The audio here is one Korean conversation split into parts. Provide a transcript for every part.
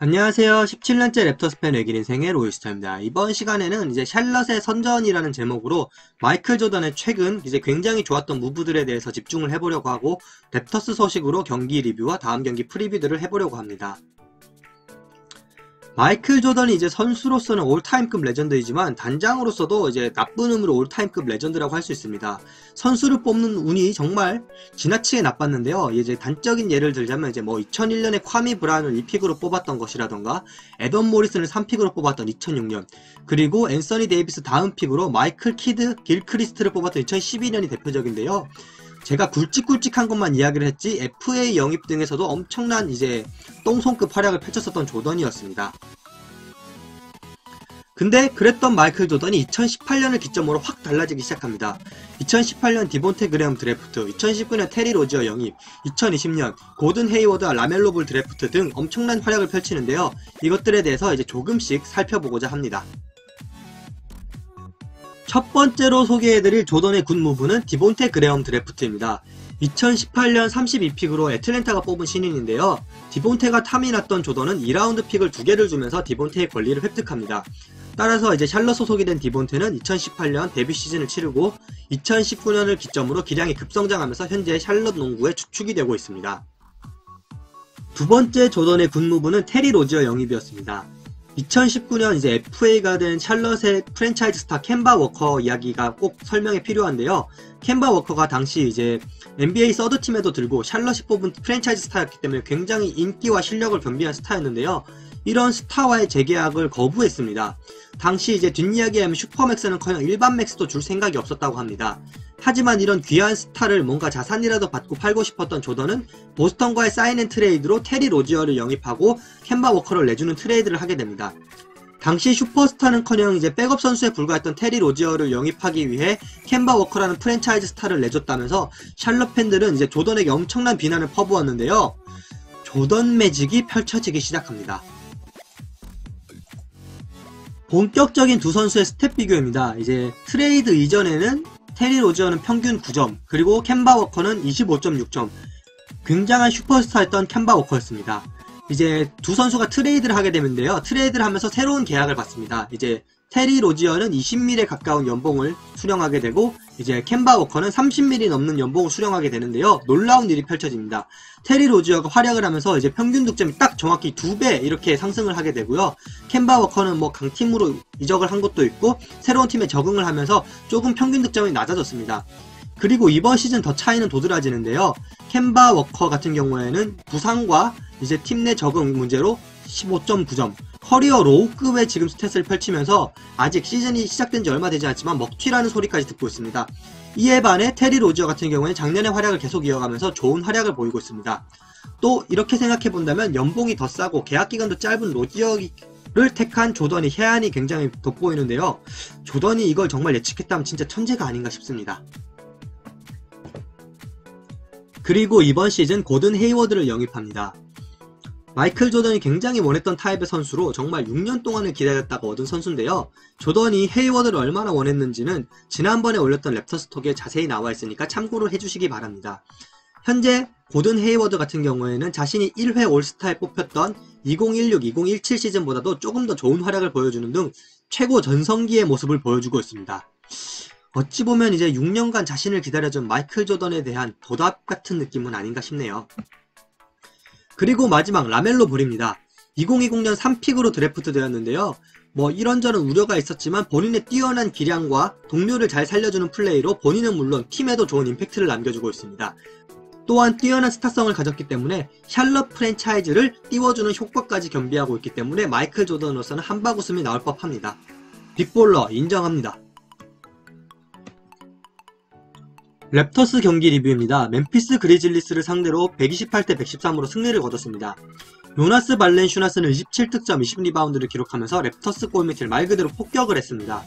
안녕하세요. 17년째 랩터스 팬 외길 인생의 로이스터입니다. 이번 시간에는 이제 샬럿의 선전이라는 제목으로 마이클 조던의 최근 이제 굉장히 좋았던 무브들에 대해서 집중을 해보려고 하고 랩터스 소식으로 경기 리뷰와 다음 경기 프리뷰들을 해보려고 합니다. 마이클 조던이 이제 선수로서는 올타임급 레전드이지만 단장으로서도 이제 나쁜 의미로 올타임급 레전드라고 할 수 있습니다. 선수를 뽑는 운이 정말 지나치게 나빴는데요. 이제 단적인 예를 들자면 이제 뭐 2001년에 콰미 브라운을 2픽으로 뽑았던 것이라던가 에던 모리슨을 3픽으로 뽑았던 2006년, 그리고 앤서니 데이비스 다음 픽으로 마이클 키드, 길크리스트를 뽑았던 2012년이 대표적인데요. 제가 굵직굵직한 것만 이야기를 했지 FA 영입 등에서도 엄청난 이제 똥손급 활약을 펼쳤었던 조던이었습니다. 근데 그랬던 마이클 조던이 2018년을 기점으로 확 달라지기 시작합니다. 2018년 디본테 그레엄 드래프트, 2019년 테리 로지어 영입, 2020년 고든 헤이워드와 라멜로 볼 드래프트 등 엄청난 활약을 펼치는데요. 이것들에 대해서 이제 조금씩 살펴보고자 합니다. 첫 번째로 소개해드릴 조던의 굿무브는 디본테 그레엄 드래프트입니다. 2018년 32픽으로 애틀랜타가 뽑은 신인인데요. 디본테가 탐이 났던 조던은 2라운드 픽을 2개를 주면서 디본테의 권리를 획득합니다. 따라서 이제 샬럿 소속이 된 디본테는 2018년 데뷔 시즌을 치르고 2019년을 기점으로 기량이 급성장하면서 현재 샬럿 농구의 주축이 되고 있습니다. 두 번째 조던의 굿무브는 테리 로지어 영입이었습니다. 2019년 이제 FA가 된 샬럿의 프랜차이즈 스타 켐바 워커 이야기가 꼭 설명이 필요한데요. 켐바 워커가 당시 이제 NBA 서드팀에도 들고 샬럿이 뽑은 프랜차이즈 스타였기 때문에 굉장히 인기와 실력을 겸비한 스타였는데요. 이런 스타와의 재계약을 거부했습니다. 당시 이제 뒷이야기하면 슈퍼맥스는커녕 일반 맥스도 줄 생각이 없었다고 합니다. 하지만 이런 귀한 스타를 뭔가 자산이라도 받고 팔고 싶었던 조던은 보스턴과의 사인앤트레이드로 테리 로지어를 영입하고 켐바 워커를 내주는 트레이드를 하게 됩니다. 당시 슈퍼스타는커녕 이제 백업 선수에 불과했던 테리 로지어를 영입하기 위해 켐바 워커라는 프랜차이즈 스타를 내줬다면서 샬럿 팬들은 이제 조던에게 엄청난 비난을 퍼부었는데요. 조던 매직이 펼쳐지기 시작합니다. 본격적인 두 선수의 스탯 비교입니다. 이제 트레이드 이전에는 테리 로지어는 평균 9점, 그리고 켐바 워커는 25.6점. 굉장한 슈퍼스타였던 켐바 워커였습니다. 이제 두 선수가 트레이드를 하게 되는데요. 트레이드를 하면서 새로운 계약을 받습니다. 이제 테리 로지어는 20밀에 가까운 연봉을 수령하게 되고 이제 켐바 워커는 30밀이 넘는 연봉을 수령하게 되는데요. 놀라운 일이 펼쳐집니다. 테리 로지어가 활약을 하면서 이제 평균 득점이 딱 정확히 2배 이렇게 상승을 하게 되고요. 켐바 워커는 뭐 강팀으로 이적을 한 것도 있고 새로운 팀에 적응을 하면서 조금 평균 득점이 낮아졌습니다. 그리고 이번 시즌 더 차이는 도드라지는데요. 켐바 워커 같은 경우에는 부상과 이제 팀 내 적응 문제로 15.9점, 커리어 로우급의 지금 스탯을 펼치면서 아직 시즌이 시작된 지 얼마 되지 않지만 먹튀라는 소리까지 듣고 있습니다. 이에 반해 테리 로지어 같은 경우에는 작년의 활약을 계속 이어가면서 좋은 활약을 보이고 있습니다. 또 이렇게 생각해본다면 연봉이 더 싸고 계약기간도 짧은 로지어를 택한 조던이 해안이 굉장히 돋보이는데요. 조던이 이걸 정말 예측했다면 진짜 천재가 아닌가 싶습니다. 그리고 이번 시즌 고든 헤이워드를 영입합니다. 마이클 조던이 굉장히 원했던 타입의 선수로 정말 6년 동안을 기다렸다가 얻은 선수인데요. 조던이 헤이워드를 얼마나 원했는지는 지난번에 올렸던 랩터스톡에 자세히 나와 있으니까 참고를 해주시기 바랍니다. 현재 고든 헤이워드 같은 경우에는 자신이 1회 올스타에 뽑혔던 2016-2017 시즌보다도 조금 더 좋은 활약을 보여주는 등 최고 전성기의 모습을 보여주고 있습니다. 어찌 보면 이제 6년간 자신을 기다려준 마이클 조던에 대한 보답 같은 느낌은 아닌가 싶네요. 그리고 마지막 라멜로 볼입니다. 2020년 3픽으로 드래프트 되었는데요. 뭐 이런저런 우려가 있었지만 본인의 뛰어난 기량과 동료를 잘 살려주는 플레이로 본인은 물론 팀에도 좋은 임팩트를 남겨주고 있습니다. 또한 뛰어난 스타성을 가졌기 때문에 샬럿 프랜차이즈를 띄워주는 효과까지 겸비하고 있기 때문에 마이클 조던으로서는 한바구음이 나올 법합니다. 빅볼러 인정합니다. 랩터스 경기 리뷰입니다. 멤피스 그리즐리스를 상대로 128대 113으로 승리를 거뒀습니다. 요나스 발렌슈나스는 27득점 20리바운드를 기록하면서 랩터스 골밑을 말 그대로 폭격을 했습니다.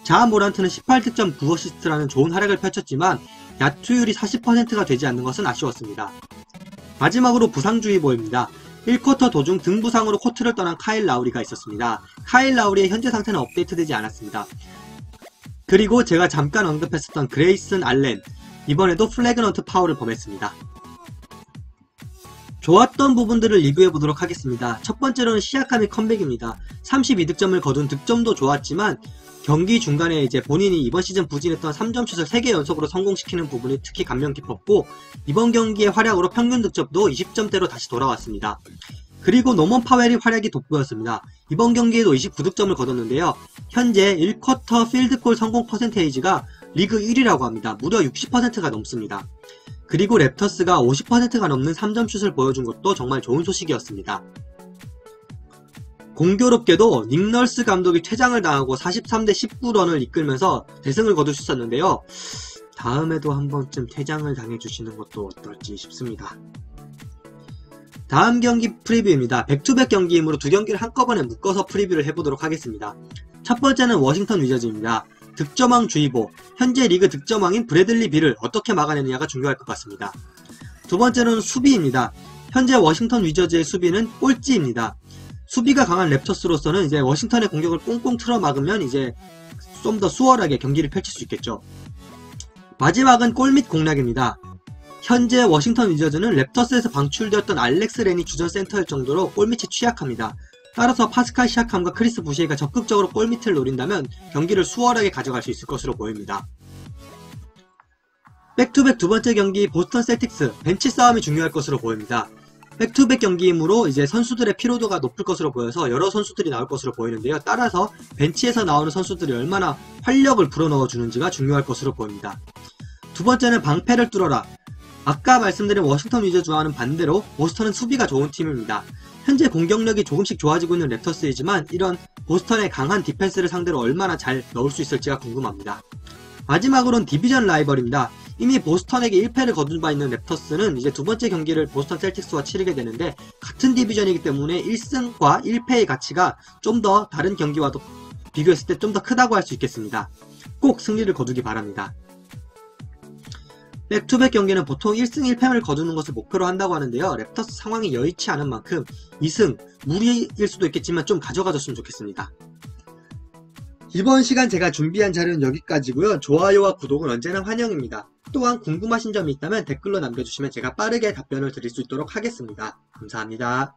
자 모란트는 18득점 9어시스트라는 좋은 활약을 펼쳤지만 야투율이 40%가 되지 않는 것은 아쉬웠습니다. 마지막으로 부상주의보입니다. 1쿼터 도중 등 부상으로 코트를 떠난 카일 라우리가 있었습니다. 카일 라우리의 현재 상태는 업데이트되지 않았습니다. 그리고 제가 잠깐 언급했었던 그레이슨 알렌, 이번에도 플래그넌트 파울을 범했습니다. 좋았던 부분들을 리뷰해보도록 하겠습니다. 첫 번째로는 시야카미 컴백입니다. 32득점을 거둔 득점도 좋았지만 경기 중간에 이제 본인이 이번 시즌 부진했던 3점슛을 3개 연속으로 성공시키는 부분이 특히 감명 깊었고, 이번 경기의 활약으로 평균 득점도 20점대로 다시 돌아왔습니다. 그리고 노먼 파웰이 활약이 돋보였습니다. 이번 경기에도 29득점을 거뒀는데요. 현재 1쿼터 필드골 성공 퍼센테이지가 리그 1위라고 합니다. 무려 60%가 넘습니다. 그리고 랩터스가 50%가 넘는 3점슛을 보여준 것도 정말 좋은 소식이었습니다. 공교롭게도 닉 널스 감독이 퇴장을 당하고 43대 19런을 이끌면서 대승을 거둘 수 있었는데요. 다음에도 한 번쯤 퇴장을 당해주시는 것도 어떨지 싶습니다. 다음 경기 프리뷰입니다. 백투백 경기이므로 두 경기를 한꺼번에 묶어서 프리뷰를 해보도록 하겠습니다. 첫 번째는 워싱턴 위저즈입니다. 득점왕 주의보, 현재 리그 득점왕인 브래들리 빌을 어떻게 막아내느냐가 중요할 것 같습니다. 두 번째는 수비입니다. 현재 워싱턴 위저즈의 수비는 꼴찌입니다. 수비가 강한 랩터스로서는 이제 워싱턴의 공격을 꽁꽁 틀어 막으면 이제 좀 더 수월하게 경기를 펼칠 수 있겠죠. 마지막은 골밑 공략입니다. 현재 워싱턴 위저즈는 랩터스에서 방출되었던 알렉스 렌이 주전 센터일 정도로 골밑이 취약합니다. 따라서 파스칼 시아캄과 크리스 부시에가 적극적으로 골밑을 노린다면 경기를 수월하게 가져갈 수 있을 것으로 보입니다. 백투백 두 번째 경기 보스턴 셀틱스, 벤치 싸움이 중요할 것으로 보입니다. 백투백 경기이므로 이제 선수들의 피로도가 높을 것으로 보여서 여러 선수들이 나올 것으로 보이는데요. 따라서 벤치에서 나오는 선수들이 얼마나 활력을 불어넣어 주는지가 중요할 것으로 보입니다. 두 번째는 방패를 뚫어라. 아까 말씀드린 워싱턴 위저즈와는 반대로 보스턴은 수비가 좋은 팀입니다. 현재 공격력이 조금씩 좋아지고 있는 랩터스이지만 이런 보스턴의 강한 디펜스를 상대로 얼마나 잘 넣을 수 있을지가 궁금합니다. 마지막으로는 디비전 라이벌입니다. 이미 보스턴에게 1패를 거둔 바 있는 랩터스는 이제 두 번째 경기를 보스턴 셀틱스와 치르게 되는데 같은 디비전이기 때문에 1승과 1패의 가치가 좀 더 다른 경기와도 비교했을 때 좀 더 크다고 할 수 있겠습니다. 꼭 승리를 거두기 바랍니다. 백투백 경기는 보통 1승 1패를 거두는 것을 목표로 한다고 하는데요. 랩터스 상황이 여의치 않은 만큼 2승, 무리일 수도 있겠지만 좀 가져가줬으면 좋겠습니다. 이번 시간 제가 준비한 자료는 여기까지고요. 좋아요와 구독은 언제나 환영입니다. 또한 궁금하신 점이 있다면 댓글로 남겨주시면 제가 빠르게 답변을 드릴 수 있도록 하겠습니다. 감사합니다.